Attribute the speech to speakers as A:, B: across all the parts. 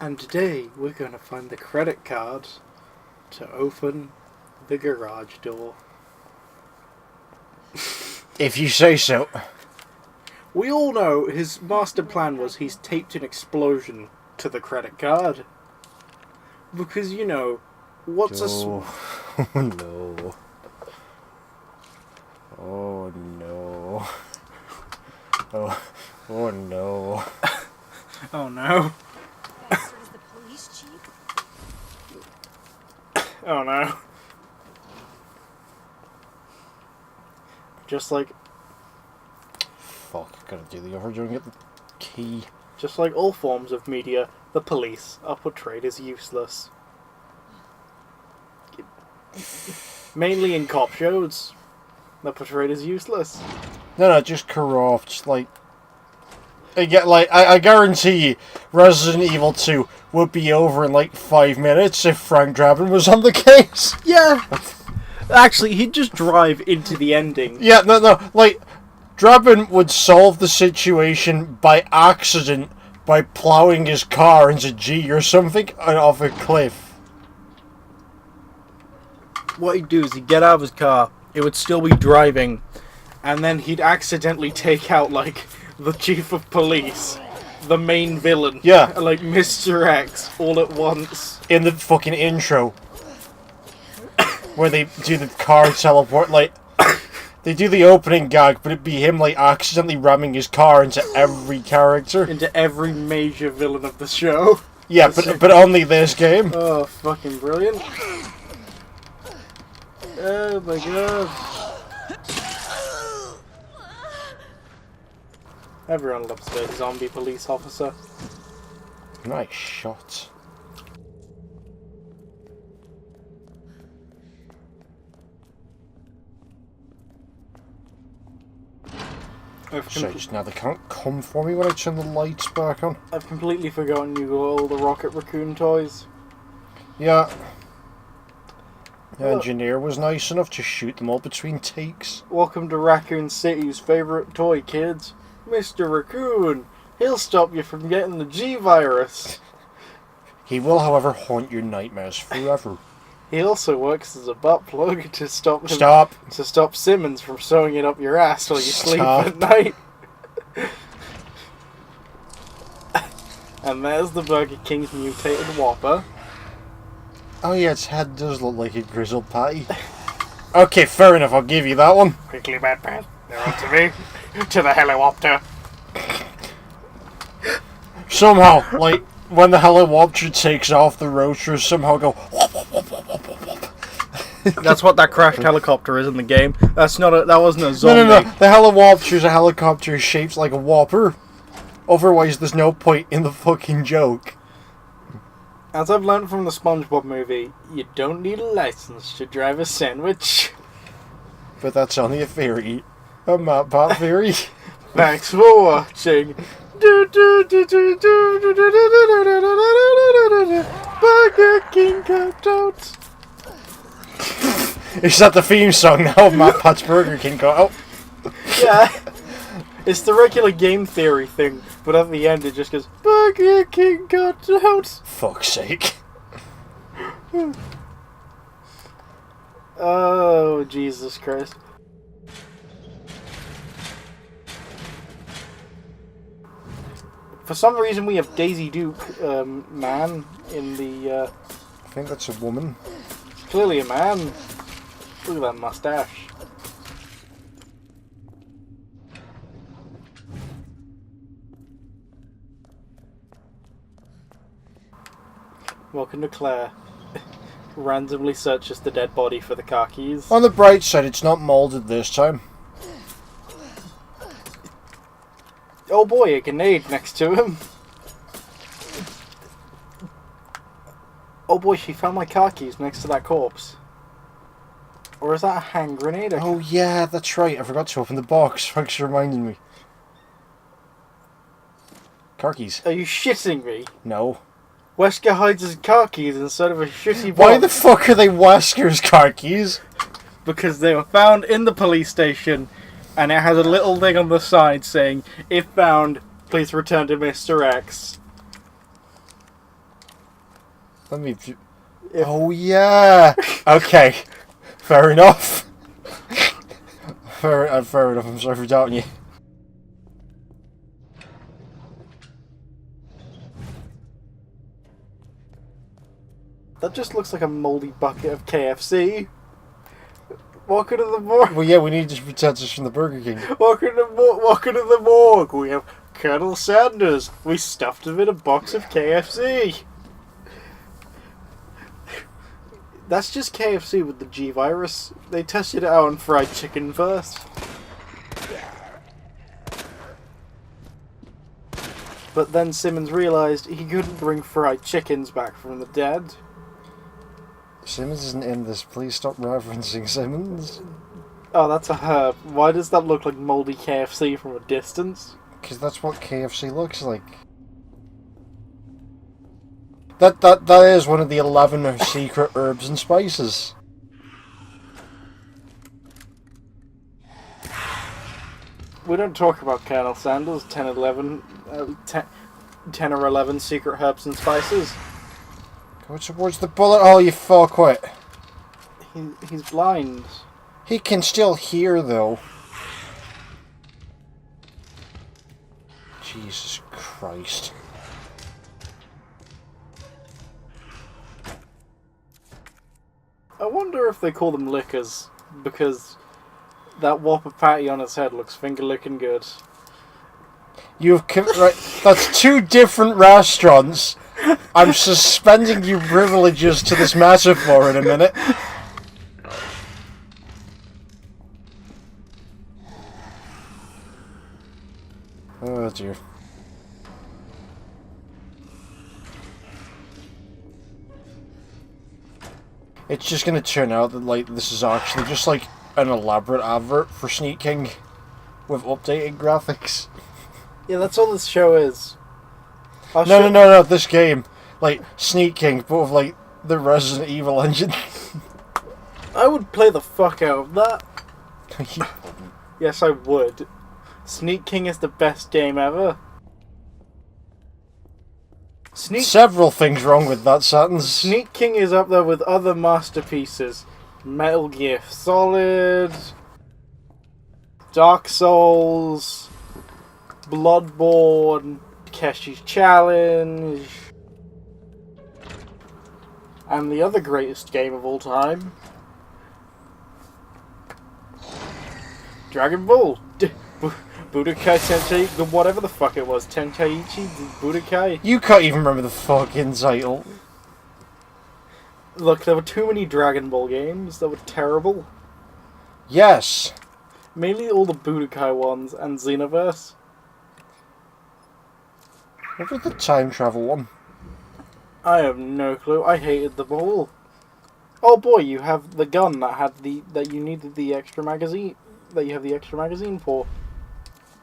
A: And today we're going to find the credit card to open the garage door.
B: If you say so.
A: We all know his master plan was he's taped an explosion to the credit card. Because, you know, what's
B: Oh no. Oh no. Oh no.
A: Oh no.
C: Wesker is the police chief?
A: Oh no. Just like
B: Fuck, gotta do the overjoy and get the key.
A: Just like all forms of media, the police are portrayed as useless. Mainly in cop shows, they're portrayed as useless.
B: No, just corrupt. I guarantee you, Resident Evil 2 would be over in like 5 minutes if Frank Drabin was on the case.
A: Yeah! Actually, he'd just drive into the ending.
B: Yeah, no, Drabin would solve the situation by accident by ploughing his car into G or something off a cliff.
A: What he'd do is he'd get out of his car, it would still be driving, and then he'd accidentally take out, like, the chief of police, the main villain,
B: Yeah.
A: like Mr. X, all at once.
B: In the fucking intro, where they do the car teleport, they do the opening gag, but it'd be him, accidentally ramming his car into every character.
A: Into every major villain of the show.
B: Yeah, but only this game.
A: Oh, fucking brilliant. Oh my god. Everyone loves the zombie police officer.
B: Nice shot. So just now they can't come for me when I turn the lights back on.
A: I've completely forgotten you got all the Rocket Raccoon toys.
B: Yeah. The engineer was nice enough to shoot them all between takes.
A: Welcome to Raccoon City's favourite toy, kids. Mr. Raccoon. He'll stop you from getting the G-Virus.
B: He will, however, haunt your nightmares forever.
A: He also works as a butt plug to stop him,
B: Stop.
A: to stop Simmons from sewing it up your ass while you sleep
B: Stop.
A: at night. And there's the Burger King's mutated Whopper.
B: Oh yeah, its head does look like a grizzled patty. Okay, fair enough, I'll give you that one.
A: Quickly, Batman. They're on to me. To the helicopter.
B: Somehow, when the helicopter takes off, the rotors somehow go...
A: That's what that crashed helicopter is in the game. That wasn't a zombie.
B: No. The helicopter's a helicopter shaped like a Whopper. Otherwise, there's no point in the fucking joke.
A: As I've learned from the SpongeBob movie, you don't need a license to drive a sandwich.
B: But that's only a theory. A Matt Pat theory.
A: Thanks for watching. Burger King cut out.
B: Is that the theme song now of Matt Pat's Burger King cut out?
A: Yeah. It's the regular game theory thing, but at the end it just goes, Burger King cut out.
B: Fuck's sake.
A: Oh, Jesus Christ. For some reason we have Daisy Duke, man, in the,
B: I think that's a woman.
A: clearly a man. Look at that mustache. Welcome to Claire. Randomly searches the dead body for the car keys.
B: On the bright side, it's not molded this time.
A: Oh boy, a grenade next to him. Oh boy, she found my car keys next to that corpse. Or is that a hand grenade?
B: Oh yeah, that's right. I forgot to open the box. Thanks for reminding me. Car keys.
A: Are you shitting me?
B: No.
A: Wesker hides his car keys instead of a shitty box.
B: Why the fuck are they Wesker's car keys?
A: Because they were found in the police station, and it has a little thing on the side saying, if found, please return to Mr. X.
B: Let me... Oh, yeah! Okay. Fair enough. Fair enough. I'm sorry for doubting you.
A: That just looks like a mouldy bucket of KFC. Walking to the morgue.
B: Well, yeah, we need to protect us from the Burger King.
A: Walking to the morgue. We have Colonel Sanders. We stuffed him in a box of KFC. That's just KFC with the G virus. They tested it out on fried chicken first. But then Simmons realized he couldn't bring fried chickens back from the dead.
B: Simmons isn't in this. Please stop referencing Simmons.
A: Oh, that's a herb. Why does that look like mouldy KFC from a distance?
B: Because that's what KFC looks like. That is one of the 11 secret herbs and spices.
A: We don't talk about Colonel Sanders, 10 or 11 secret herbs and spices.
B: Go towards the bullet hole, you fuckwit.
A: He's blind.
B: He can still hear, though. Jesus Christ.
A: I wonder if they call them lickers, because that Whopper patty on his head looks finger-licking good.
B: Right, that's two different restaurants. I'm suspending your privileges to this metaphor in a minute. Oh dear. It's just gonna turn out that like this is actually just like an elaborate advert for Sneak King with updated graphics.
A: Yeah, that's all this show is.
B: No, this game. Like, Sneak King, but with, like, the Resident Evil engine.
A: I would play the fuck out of that.
B: You wouldn't.
A: Yes, I would. Sneak King is the best game ever.
B: Several things wrong with that sentence.
A: Sneak King is up there with other masterpieces. Metal Gear Solid, Dark Souls, Bloodborne, Keshi's Challenge, and the other greatest game of all time, Dragon Ball. Budokai Tenkaichi, whatever the fuck it was, Tenkaichi, Budokai.
B: You can't even remember the fucking title.
A: Look, there were too many Dragon Ball games that were terrible.
B: Yes.
A: Mainly all the Budokai ones and Xenoverse.
B: What was the time travel one?
A: I have no clue. I hated them all. Oh boy, you have the gun that you needed the extra magazine. That you have the extra magazine for.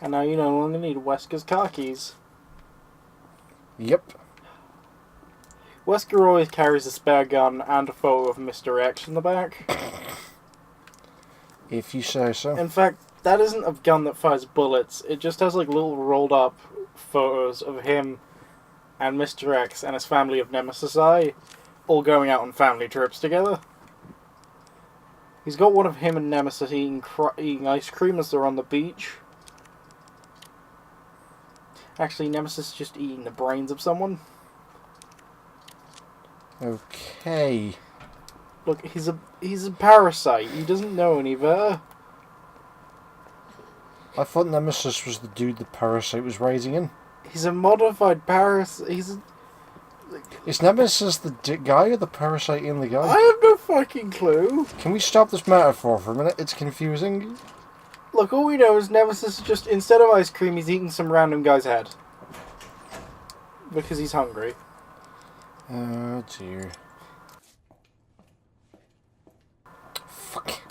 A: And now you no longer need Wesker's car keys.
B: Yep.
A: Wesker always carries a spare gun and a photo of Mr. X in the back.
B: If you say so.
A: In fact, that isn't a gun that fires bullets. It just has like little rolled up photos of him and Mr. X and his family of Nemesis Eye all going out on family trips together. He's got one of him and Nemesis eating ice cream as they're on the beach. Actually, Nemesis is just eating the brains of someone.
B: Okay.
A: Look, he's a parasite. He doesn't know any better.
B: I thought Nemesis was the dude the Parasite was raising in.
A: He's a modified parasite.
B: Is Nemesis the guy or the Parasite in the guy?
A: I have no fucking clue.
B: Can we stop this metaphor for a minute? It's confusing.
A: Look, all we know is Nemesis is just, instead of ice cream, he's eating some random guy's head. Because he's hungry.
B: Oh dear. Fuck.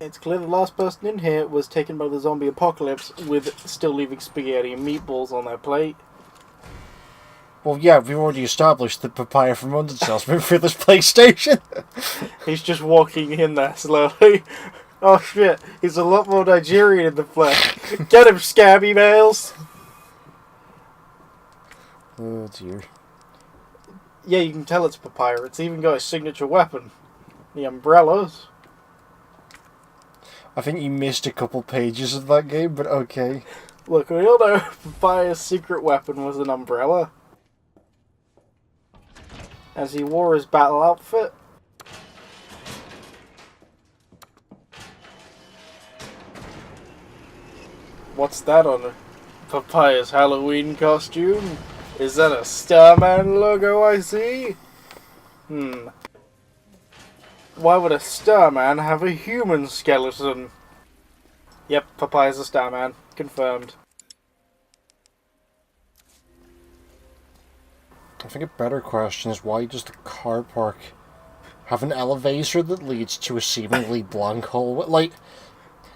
A: It's clear the last person in here was taken by the zombie apocalypse with still leaving spaghetti and meatballs on their plate.
B: Well, yeah, we've already established that Papaya from London salesman for this PlayStation.
A: He's just walking in there slowly. Oh shit, he's a lot more Nigerian in the flesh. Get him, scabby males!
B: Oh dear.
A: Yeah, you can tell it's Papaya. It's even got a signature weapon. The umbrellas.
B: I think you missed a couple pages of that game, but okay.
A: Look, we all know Papaya's secret weapon was an umbrella. As he wore his battle outfit. What's that on Papaya's Halloween costume? Is that a Starman logo I see? Why would a Starman have a human skeleton? Yep, Papaya's a Starman. Confirmed.
B: I think a better question is, why does the car park have an elevator that leads to a seemingly blank hallway? Like,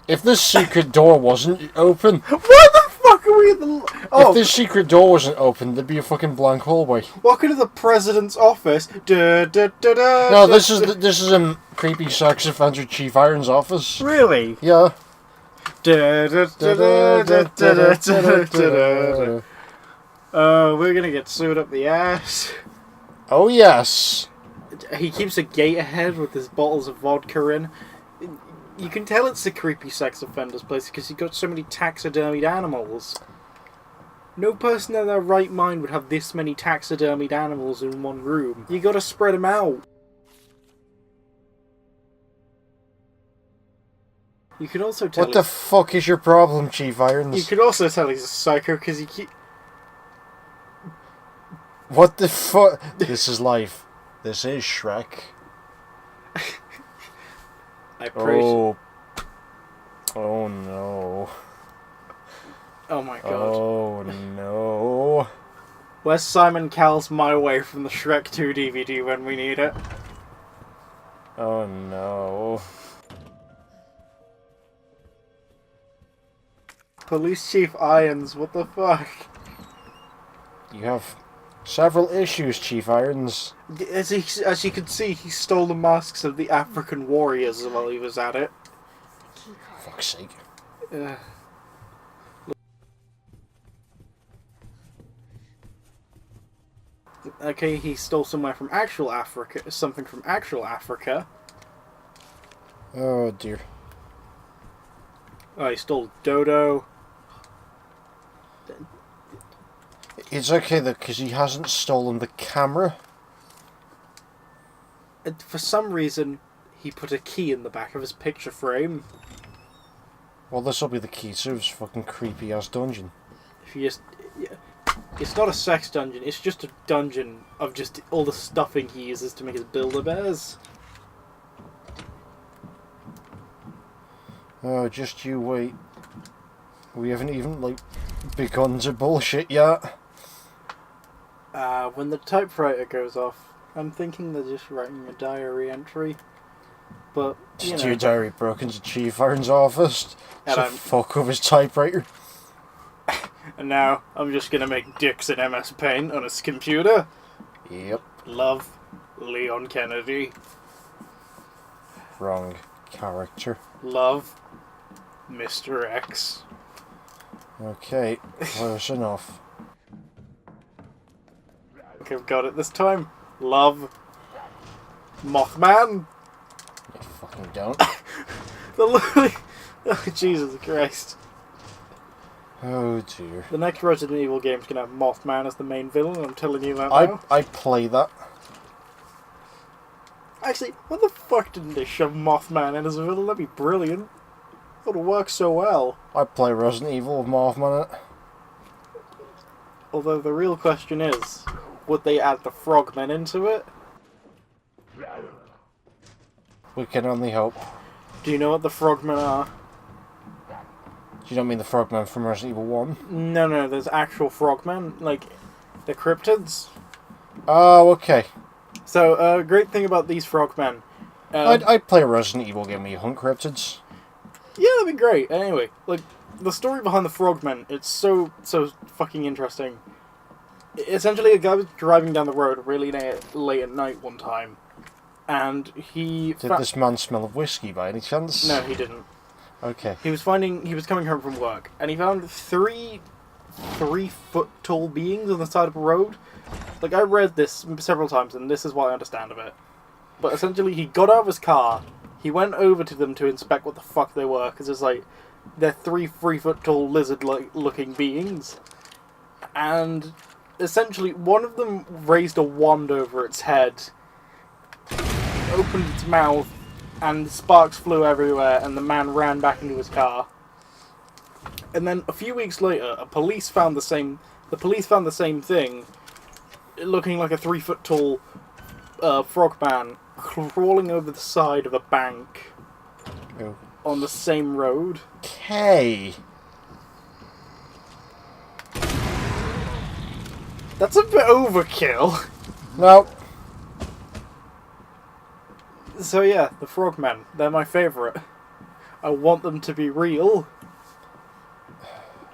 B: if this secret door wasn't open...
A: Why the fuck are we in the...
B: If this secret door wasn't open, there'd be a fucking blank hallway.
A: Walk into the president's office.
B: No, this is creepy sex offender Chief Iron's office.
A: Really?
B: Yeah.
A: Oh, we're gonna get sued up the ass.
B: Oh yes.
A: He keeps a gate ahead with his bottles of vodka in. You can tell it's the creepy sex offender's place because he got so many taxidermied animals. No person in their right mind would have this many taxidermied animals in one room. You gotta spread them out. You can also tell...
B: What the fuck is your problem, Chief Irons?
A: You can also tell he's a psycho because he keep...
B: What the fuck? This is life. This is Shrek.
A: I praise...
B: Oh. Oh no.
A: Oh my god.
B: Oh no.
A: Where's Simon Cowell's My Way from the Shrek 2 DVD when we need it?
B: Oh no.
A: Police Chief Irons, what the fuck?
B: You have several issues, Chief Irons.
A: As you can see, he stole the masks of the African warriors while he was at it.
B: Fuck's sake.
A: Okay, he stole something from actual Africa.
B: Oh dear.
A: Oh, he stole Dodo.
B: It's okay though, because he hasn't stolen the camera.
A: And for some reason, he put a key in the back of his picture frame.
B: Well, this will be the key to his fucking creepy ass dungeon.
A: If you just... Yeah, it's not a sex dungeon, it's just a dungeon of just all the stuffing he uses to make his Build-A-Bears.
B: Oh, just you wait. We haven't even, like, begun to bullshit yet.
A: When the typewriter goes off, I'm thinking they're just writing a diary entry. But, you know...
B: Your diary broke into Chief Iron's office
A: And
B: to fuck up his typewriter.
A: And now, I'm just gonna make dicks in MS Paint on his computer.
B: Yep.
A: Love, Leon Kennedy.
B: Wrong character.
A: Love, Mr. X.
B: Okay, close enough.
A: Okay, I've got it this time. Love, Mothman.
B: You fucking don't.
A: Oh, Jesus Christ.
B: Oh dear.
A: The next Resident Evil game's gonna have Mothman as the main villain, I'm telling you that now.
B: I play that.
A: Actually, what the fuck didn't they shove Mothman in as a villain? That'd be brilliant. It would work so well.
B: I play Resident Evil with Mothman in it.
A: Although the real question is, would they add the frogmen into it?
B: We can only hope.
A: Do you know what the frogmen are?
B: You don't mean the frogman from Resident Evil 1?
A: No, there's actual frogmen, like the cryptids.
B: Oh, okay.
A: So, great thing about these frogmen.
B: I'd play a Resident Evil game where you hunt cryptids.
A: Yeah, that'd be great. Anyway, like, the story behind the frogmen, it's so fucking interesting. Essentially, a guy was driving down the road really late at night one time, and he...
B: Did this man smell of whiskey by any chance?
A: No, he didn't.
B: Okay.
A: He was coming home from work, and he found three 3-foot tall beings on the side of a road. Like, I read this several times, and this is what I understand of it. But essentially, he got out of his car, he went over to them to inspect what the fuck they were, because it's like, they're 3-foot tall lizard-like looking beings. And essentially, one of them raised a wand over its head, opened its mouth, and sparks flew everywhere, and the man ran back into his car. And then a few weeks later, the police found the same thing, looking like a 3-foot tall frogman crawling over the side of a bank on the same road.
B: Okay.
A: That's a bit overkill.
B: No.
A: So yeah, the frogmen, they're my favourite. I want them to be real.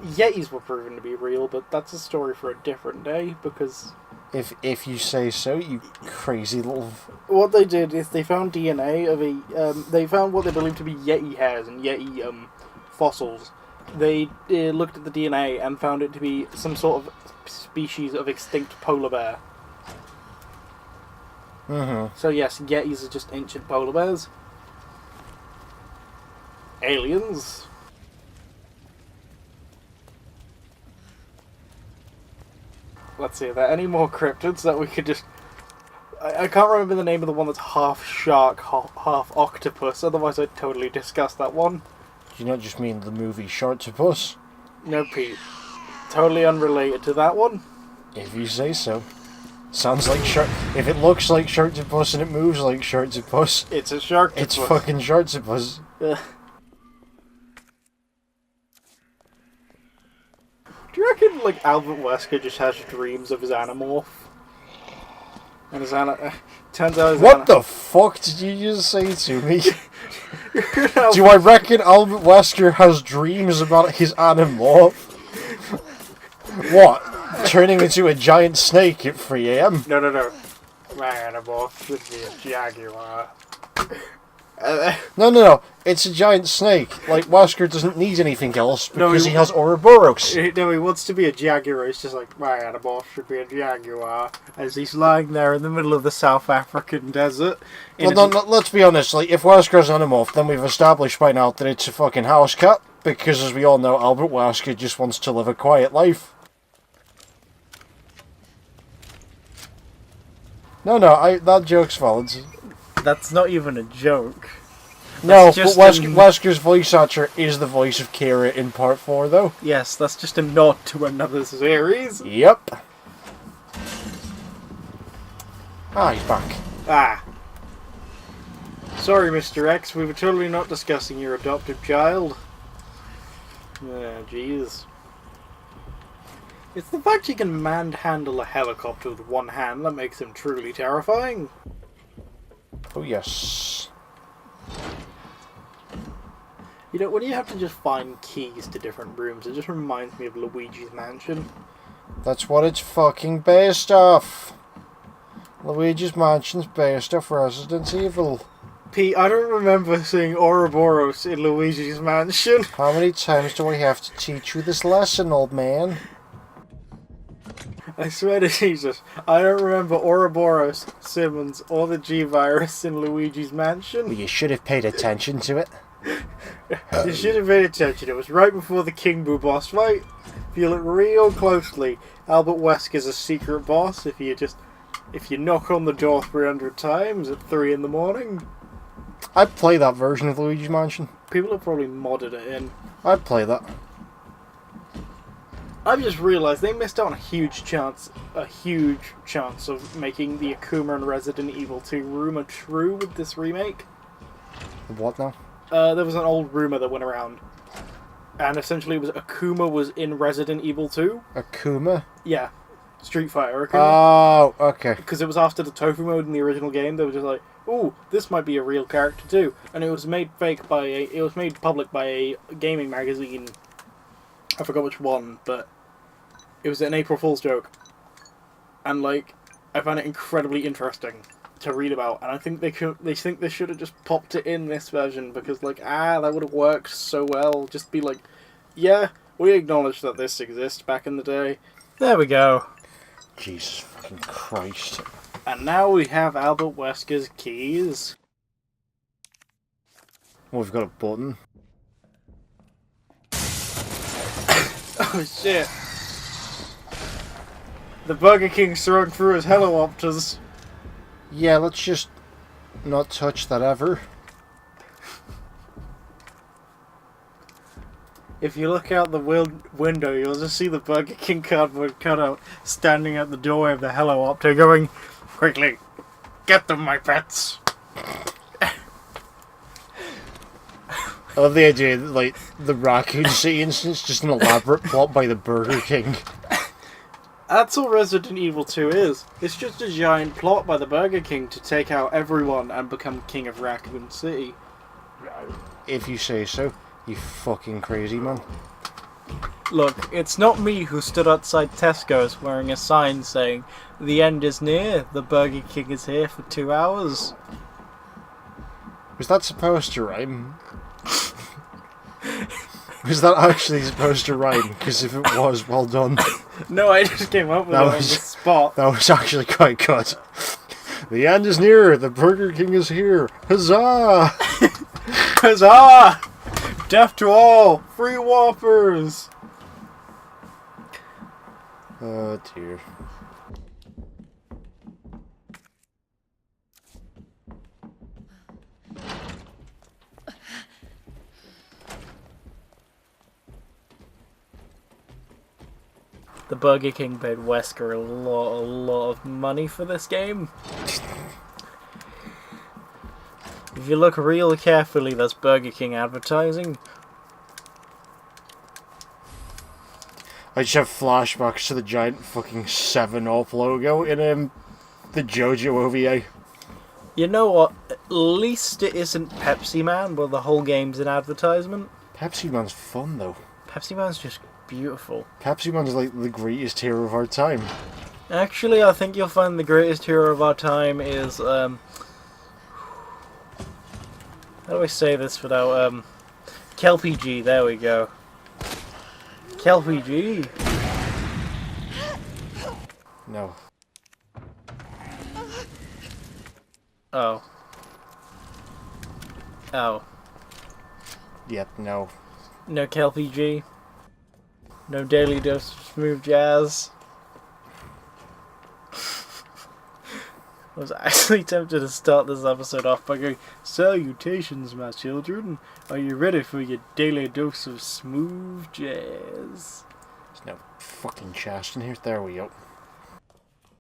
A: Yetis were proven to be real, but that's a story for a different day, because...
B: If you say so, you crazy little...
A: What they did is they found DNA of a... they found what they believed to be Yeti hairs and Yeti fossils. They looked at the DNA and found it to be some sort of species of extinct polar bear.
B: Mm-hmm.
A: So yes, Yetis are just ancient polar bears. Aliens. Let's see, are there any more cryptids that we could just... I can't remember the name of the one that's half shark, half octopus, otherwise I'd totally discuss that one.
B: Do you not just mean the movie Sharktopus?
A: No, Pete. Totally unrelated to that one.
B: If you say so. Sounds like shark... If it looks like Sharktopus and it moves like Sharktopus...
A: It's a sharktopus.
B: It's fucking Sharktopus.
A: Do you reckon, like, Albert Wesker just has dreams of his Animorph? And his turns out his
B: What the fuck did you just say to me?
A: No.
B: Do I reckon Albert Wesker has dreams about his Animorph? What? Turning into a giant snake at 3 AM?
A: No. My Animorph should be a jaguar.
B: No. It's a giant snake. Like, Wesker doesn't need anything else because he has Ouroboros.
A: No, he wants to be a jaguar. It's just like, my Animorph should be a jaguar. As he's lying there in the middle of the South African desert.
B: Well, no, let's be honest. Like, if Wesker's Animorph, then we've established by now that it's a fucking house cat. Because, as we all know, Albert Wesker just wants to live a quiet life. No, that joke's valid.
A: That's not even a joke.
B: No, but
A: just
B: Wesker's voice actor is the voice of Kira in Part 4, though.
A: Yes, that's just a nod to another series.
B: Yep. Ah, he's back.
A: Ah. Sorry, Mr. X, we were totally not discussing your adoptive child. Ah, jeez. It's the fact you can manhandle a helicopter with one hand that makes him truly terrifying.
B: Oh, yes.
A: You know, when you have to just find keys to different rooms, it just reminds me of Luigi's Mansion.
B: That's what it's fucking based off. Luigi's Mansion's based off Resident Evil.
A: Pete, I don't remember seeing Ouroboros in Luigi's Mansion.
B: How many times do I have to teach you this lesson, old man?
A: I swear to Jesus, I don't remember Ouroboros, Simmons, or the G-Virus in Luigi's Mansion.
B: Well, you should have paid attention to it.
A: You should have paid attention. It was right before the King Boo boss fight. If you look real closely, Albert Wesker's a secret boss. If you knock on the door 300 times at 3 in the morning.
B: I'd play that version of Luigi's Mansion.
A: People have probably modded it in.
B: I'd play that.
A: I've just realised they missed out on a huge chance of making the Akuma and Resident Evil 2 rumour true with this remake.
B: What now?
A: There was an old rumour that went around, and essentially it was Akuma was in Resident Evil 2.
B: Akuma?
A: Yeah, Street Fighter Akuma.
B: Oh, okay.
A: Because it was after the Tofu mode in the original game. They were just like, "Ooh, this might be a real character too," and it was made public by a gaming magazine. I forgot which one, but it was an April Fool's joke, and like, I found it incredibly interesting to read about, and I think they should have just popped it in this version, because like, that would have worked so well. Just be like, yeah, We acknowledge that this exists back in the day.
B: There we go. Jesus fucking Christ.
A: And now we have Albert Wesker's keys.
B: Oh, we've got a button.
A: Oh shit. The Burger King's throwing through his helicopters.
B: Yeah, let's just not touch that ever.
A: If you look out the window, you'll just see the Burger King cardboard cutout standing at the doorway of the helicopter going, "Quickly, get them, my pets."
B: I love the idea that, like, the Raccoon City instance just an elaborate plot by the Burger King.
A: That's all Resident Evil 2 is. It's just a giant plot by the Burger King to take out everyone and become king of Raccoon City.
B: If you say so, you fucking crazy man.
A: Look, it's not me who stood outside Tesco's wearing a sign saying, "The end is near, the Burger King is here for 2 hours."
B: Was that supposed to rhyme? Was that actually supposed to rhyme? Because if it was, well done.
A: No, I just came up with it on the spot.
B: That was actually quite good. The end is near, the Burger King is here. Huzzah!
A: Huzzah! Death to all! Free Whoppers!
B: Oh dear.
A: The Burger King paid Wesker a lot of money for this game. If you look real carefully, there's Burger King advertising.
B: I just have flashbacks to the giant fucking 7-Up logo in the JoJo OVA.
A: You know what? At least it isn't Pepsi Man, where the whole game's an advertisement.
B: Pepsi Man's fun though.
A: Pepsi Man's just beautiful.
B: Pepsi Man's like the greatest hero of our time.
A: Actually, I think you'll find the greatest hero of our time is, how do I say this without, Kelpie G, there we go. Kelpie G.
B: No.
A: Oh. Oh.
B: Yep, no.
A: No Kelpie G. No daily dose of smooth jazz. I was actually tempted to start this episode off by going, "Salutations, my children. Are you ready for your daily dose of smooth jazz?"
B: There's no fucking chest in here. There we go.